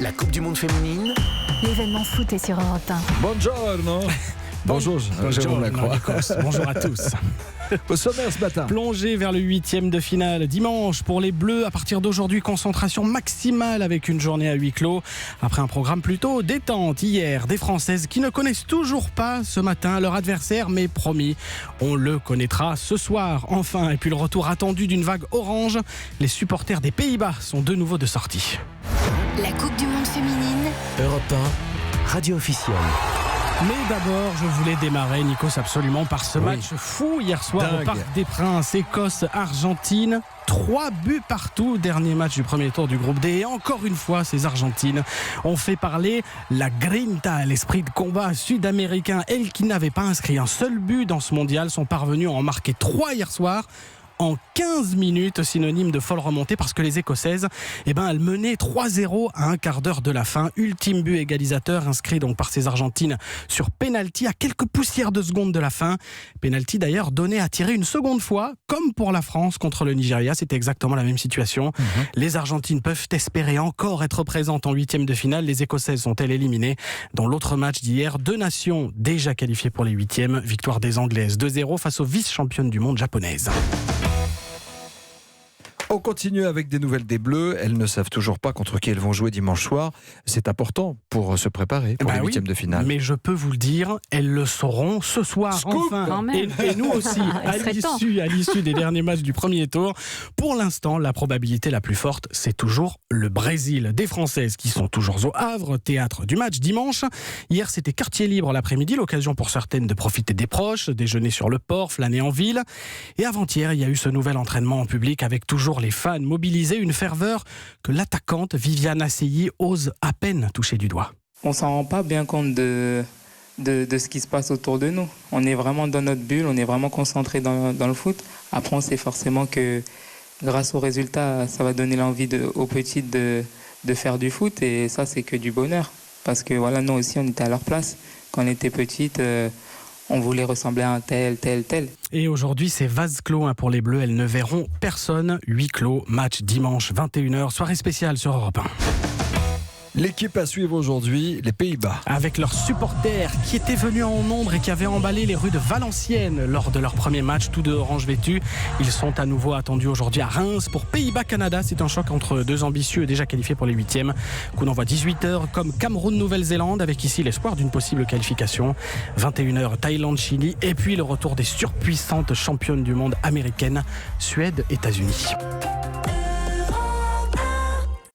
La Coupe du Monde féminine. L'événement foot est sur Europe 1. Buongiorno. Bonjour, Jérôme Lacroix. Bonjour à tous. Au sommaire ce matin. Plongée vers le 8e de finale dimanche pour les Bleus. À partir d'aujourd'hui, concentration maximale avec une journée à huis clos. Après un programme plutôt détente hier, des Françaises qui ne connaissent toujours pas ce matin leur adversaire, mais promis, on le connaîtra ce soir. Enfin, et puis le retour attendu d'une vague orange. Les supporters des Pays-Bas sont de nouveau de sortie. La Coupe du Monde féminine. Europe 1, radio officielle. Mais d'abord, je voulais démarrer, Nikos, absolument par ce match fou hier soir au Parc des Princes, Écosse-Argentine. 3 buts partout, dernier match du premier tour du groupe D. Et encore une fois, ces Argentines ont fait parler la grinta, l'esprit de combat sud-américain. Elles qui n'avaient pas inscrit un seul but dans ce mondial sont parvenues à en marquer 3 hier soir. En 15 minutes, synonyme de folle remontée parce que les Écossaises, elles menaient 3-0 à un quart d'heure de la fin. Ultime but égalisateur inscrit donc par ces Argentines sur pénalty à quelques poussières de secondes de la fin. Pénalty d'ailleurs donné à tirer une seconde fois, comme pour la France contre le Nigeria. C'était exactement la même situation. Les Argentines peuvent espérer encore être présentes en 8e de finale. Les Écossaises sont-elles éliminées? Dans l'autre match d'hier, 2 nations déjà qualifiées pour les 8e. Victoire des Anglaises 2-0 face aux vice-championnes du monde japonaises. On continue avec des nouvelles des Bleus. Elles ne savent toujours pas contre qui elles vont jouer dimanche soir. C'est important pour se préparer pour les 8e de finale. Mais je peux vous le dire, elles le sauront ce soir. Scoop, enfin. Et nous aussi, à l'issue des derniers matchs du premier tour. Pour l'instant, la probabilité la plus forte, c'est toujours le Brésil. Des Françaises qui sont toujours au Havre, théâtre du match dimanche. Hier, c'était quartier libre l'après-midi, l'occasion pour certaines de profiter des proches, déjeuner sur le port, flâner en ville. Et avant-hier, il y a eu ce nouvel entraînement en public avec toujours les fans mobilisés, une ferveur que l'attaquante Viviane Asseyi ose à peine toucher du doigt. On s'en rend pas bien compte de ce qui se passe autour de nous. On est vraiment dans notre bulle, on est vraiment concentré dans le foot. Après, on sait forcément que grâce aux résultats, ça va donner l'envie aux petites de faire du foot, et ça, c'est que du bonheur. Parce que voilà, nous aussi, on était à leur place. Quand on était petites, on voulait ressembler à un tel. Et aujourd'hui, c'est vase clos pour les Bleus. Elles ne verront personne. Huis clos, match dimanche 21h, soirée spéciale sur Europe 1. L'équipe à suivre aujourd'hui, les Pays-Bas. Avec leurs supporters qui étaient venus en nombre et qui avaient emballé les rues de Valenciennes lors de leur premier match, tous deux orange vêtus. Ils sont à nouveau attendus aujourd'hui à Reims pour Pays-Bas-Canada. C'est un choc entre 2 ambitieux déjà qualifiés pour les 8e. Coup d'envoi 18h comme Cameroun-Nouvelle-Zélande avec ici l'espoir d'une possible qualification. 21h Thaïlande-Chili et puis le retour des surpuissantes championnes du monde américaines Suède-États-Unis.